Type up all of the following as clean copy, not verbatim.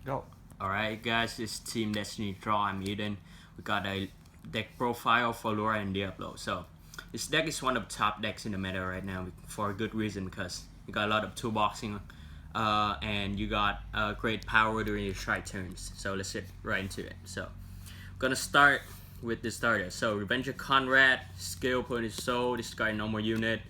Go. Alright guys, this is Team Destiny Draw. I'm Eden. We got a deck profile for Luard and Diablo. So this deck is one of the top decks in the meta right now for a good reason, because you got a lot of toolboxing and you got great power during your strike turns. So let's get right into it. So I'm gonna start with the starter. So Revenge of Conrad, skill, put in his soul, discard normal unit,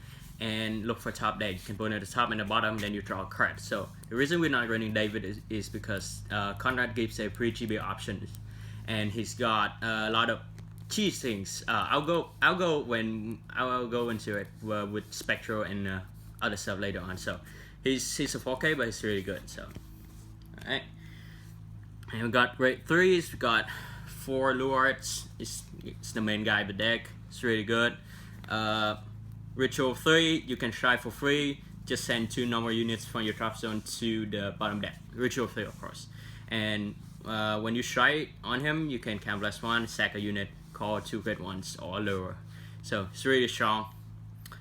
and look for top deck. You can put it at the top and the bottom, then you draw a card. So the reason we're not running David is because Conrad gives a pretty GB options, and he's got a lot of cheese things. I'll go into it with Spectral and other stuff later on. So he's a 4K, but he's really good. So alright, and we got great threes. We got 4 Luards. It's the main guy of the deck. It's really good. Ritual 3, you can try for free. Just send 2 normal units from your drop zone to the bottom deck. Ritual 3, of course. And when you strike on him, you can count +1, sack a unit, call 2 great ones or lower. So it's really strong.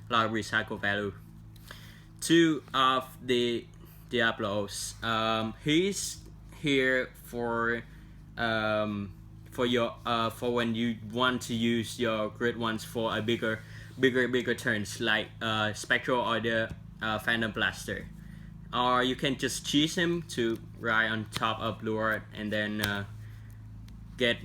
A lot of recycle value. 2 of the Diablos. He's here for your for when you want to use your great ones for a bigger turns, like Spectral or the Phantom Blaster. Or you can just cheese him to ride on top of Luard and then get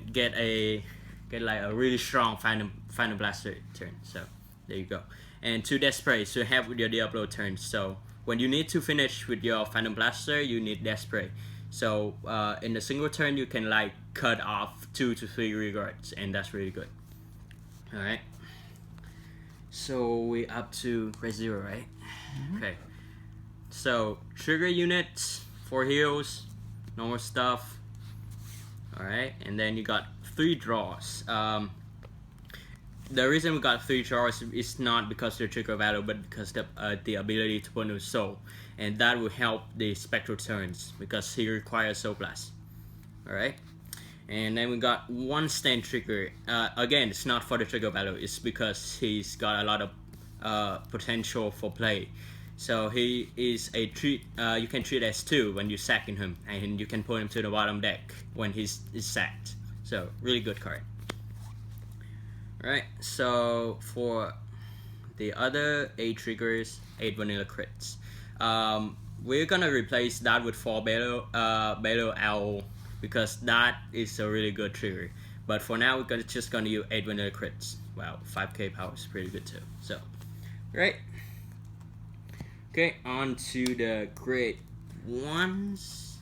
like a really strong Phantom Blaster turn. So there you go. And 2 Death Spray to help with your Diablo turns. So when you need to finish with your Phantom Blaster, you need Death Spray. So in a single turn, you can like cut off 2 to 3 regards, and that's really good. All right. So we up to grade 0, right? Okay. So trigger units, 4 heals, normal stuff. Alright, and then you got 3 draws. The reason we got 3 draws is not because of the trigger value, but because the ability to put no soul. And that will help the Spectral turns because he requires Soul Blast. Alright. And then we got 1 stand trigger. Again, it's not for the trigger value, it's because he's got a lot of potential for play. So he is a treat. You can treat as 2 when you sacking him, and you can put him to the bottom deck when he's sacked. So really good card. Alright, so for the other 8 triggers, 8 vanilla crits. We're gonna replace that with 4 Balo Owl, because that is a really good trigger. But for now, we're just gonna use 8 vanilla crits. Wow, 5k power is pretty good too. So, right. Okay, on to the grade 1s.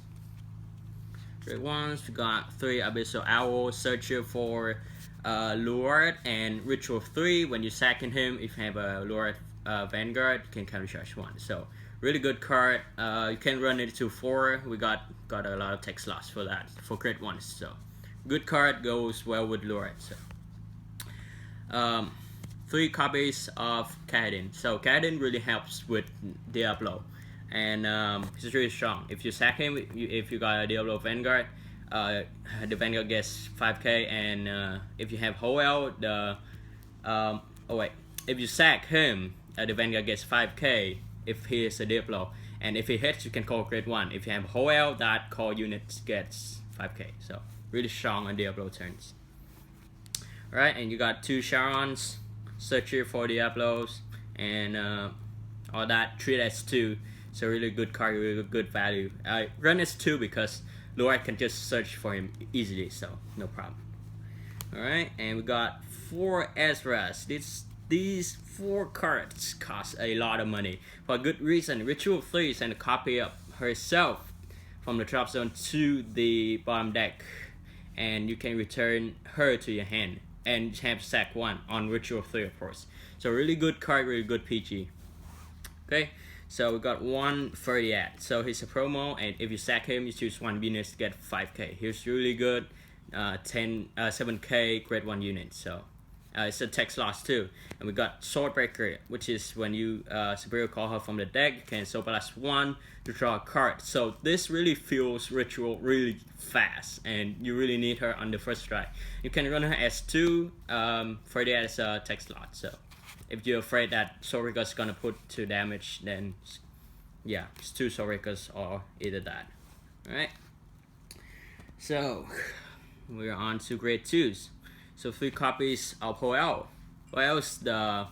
Grade 1s, we got 3 Abyssal Owl, Searcher for Luard, and Ritual 3. When you second him, if you have a Luard Vanguard, you can counter charge 1. So, really good card. You can run it to 4. We got a lot of tech slots for that, for grade 1s. So, good card, goes well with Luard. So, 3 copies of Kaladin. So Kaladin really helps with Diablo, and he's really strong. If you sack him, if you got a Diablo Vanguard, the Vanguard gets 5k, and if you have Hoel, if you sack him, the Vanguard gets 5k if he is a Diablo, and if he hits, you can call grade 1. If you have Hoel, that call unit gets 5k. So really strong on Diablo turns. Alright, and you got 2 Charons, Searcher for Diablos, and all that. Treat as 2. So really good card, really good value. Run as 2 because Luard can just search for him easily, so no problem. Alright, and we got 4 Ezras. These 4 cards cost a lot of money for a good reason. Ritual 3 send a copy of herself from the drop zone to the bottom deck, and you can return her to your hand and have sack 1 on Ritual 3, of course. So really good card, really good PG. Okay, so we got 130 at. So he's a promo, and if you sack him, you choose 1 unit to get 5k. Here's really good, 7k grade 1 unit. So it's a tech loss too. And we got Swordbreaker, which is when you superior call her from the deck, you can Soul Blast 1 to draw a card. So this really fuels Ritual really fast, and you really need her on the first strike. You can run her as 2 for that as a tech slot. So if you're afraid that Swordbreaker is gonna put 2 damage, then yeah, it's 2 Swordbreakers or either that. Alright. So we're on to grade 2s. So 3 copies of Poel. Poel's the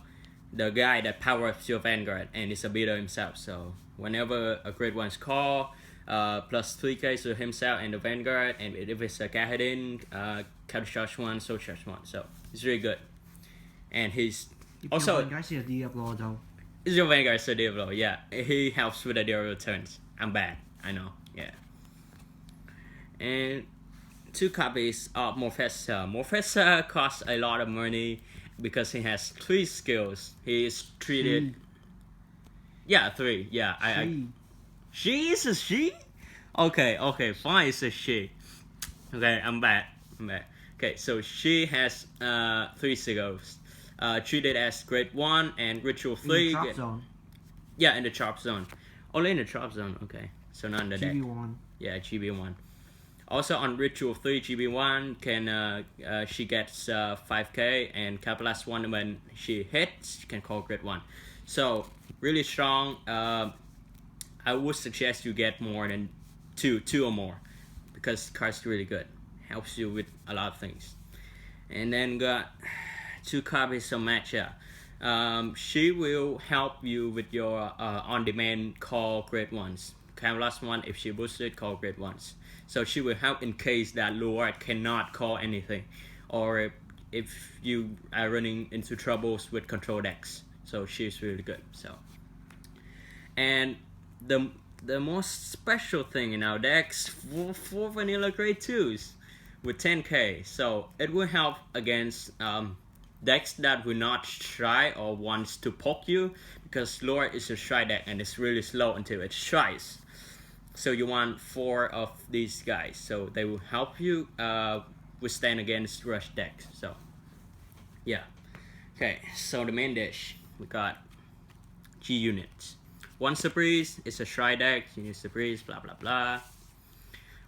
guy that powers your Vanguard and is a beater himself. So whenever a grade 1's call, plus 3k to himself and the Vanguard, and if it's a Kahedin, counter charge 1, soul charge 1. So it's really good. And he's also is your Vanguard so Diablo, yeah. He helps with the Diablo turns. I'm bad, I know, yeah. And 2 copies of Morfessa. Morfessa costs a lot of money because he has 3 skills. He is treated. 3. Yeah, she is a she? Okay, fine, it's a she. Okay, I'm bad. Okay, so she has 3 skills. Treated as grade 1 and ritual 3. In the chop zone. Yeah, in the chop zone. Only in the chop zone, okay. So not in the deck. GB1. Yeah, GB1. Also on ritual 3, GB1 can she gets 5k, and Capitalist 1 when she hits, she can call grade 1. So really strong. I would suggest you get more than 2 or more, because the card's really good. Helps you with a lot of things. And then got 2 copies of Matcha. She will help you with your on-demand call grade 1s. Capitalist 1, if she boosted, call grade 1s. So she will help in case that Luard cannot call anything, or if you are running into troubles with control decks. So she's really good. So, and the most special thing in our decks, 4 vanilla grade 2s with 10k. So it will help against decks that will not try or wants to poke you, because Luard is a try deck and it's really slow until it tries. So you want 4 of these guys, so they will help you withstand against rush decks. So yeah. Okay, so the main dish, we got G units. 1 Surprise, it's a Shy deck, you need Surprise, blah blah blah.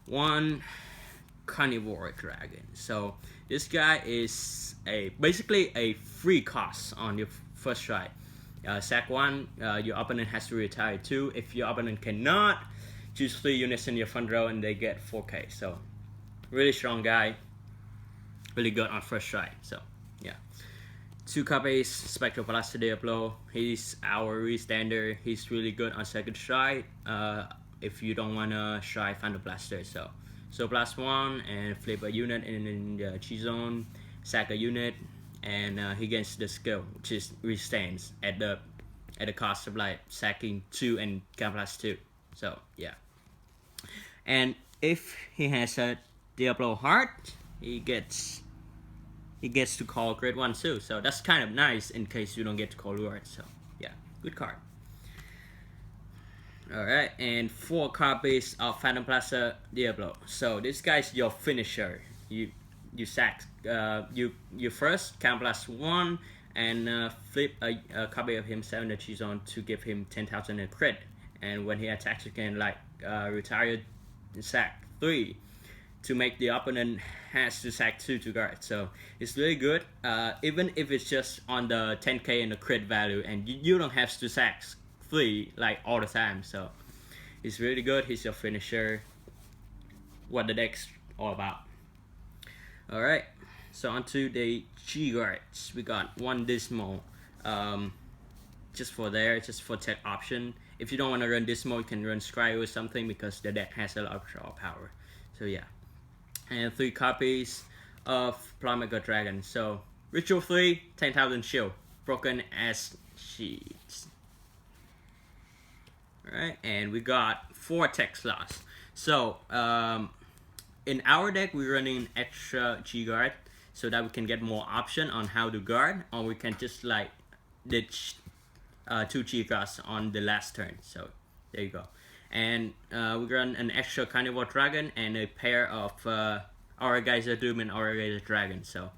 1 Carnivore Dragon. So this guy is basically a free cost on your first try. Sack 1, your opponent has to retire 2. If your opponent cannot, choose 3 units in your front row and they get 4k. So really strong guy, really good on first try. So yeah. 2 copies, Spectral Velocity Diablo. He's our restander. He's really good on second try. If you don't wanna try Thunder Blaster, so blast 1 and flip a unit in the G zone, sack a unit, and he gets the skill, which is restands at the cost of like sacking 2 and Blast 2. So yeah. And if he has a Diablo heart, he gets to call grade 1 too. So that's kind of nice in case you don't get to call Luard. So yeah, good card. Alright, and 4 copies of Phantom Plaza Diablo. So this guy's your finisher. You sack you first Blast 1 and flip a copy of himself in the G zone to give him 10,000 in crit. And when he attacks, you can like retire sack 3 to make the opponent has to sack 2 to guard. So it's really good, even if it's just on the 10k and the crit value, and you don't have to sack 3 like all the time. So it's really good. He's your finisher. What the deck's all about. Alright, so onto the G guards. We got 1 Dismal, just for tech option. If you don't want to run Dismal, you can run Scry or something, because the deck has a lot of draw power. So yeah. And 3 copies of Plumega Dragon. So Ritual 3, 10,000 shield, broken as sheets. Alright, and we got 4 tech slots. So in our deck, we're running extra G guard so that we can get more option on how to guard, or we can just like ditch 2 G guards on the last turn. So there you go. And we run an extra Carnivore Dragon and a pair of Aura Geyser Doom and Aura Geyser Dragon. So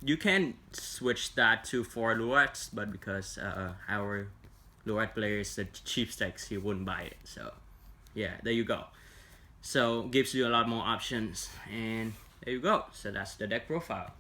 you can switch that to 4 Luards, but because our Luard player is the cheap stacks, he wouldn't buy it. So yeah, there you go. So gives you a lot more options, and there you go. So that's the deck profile.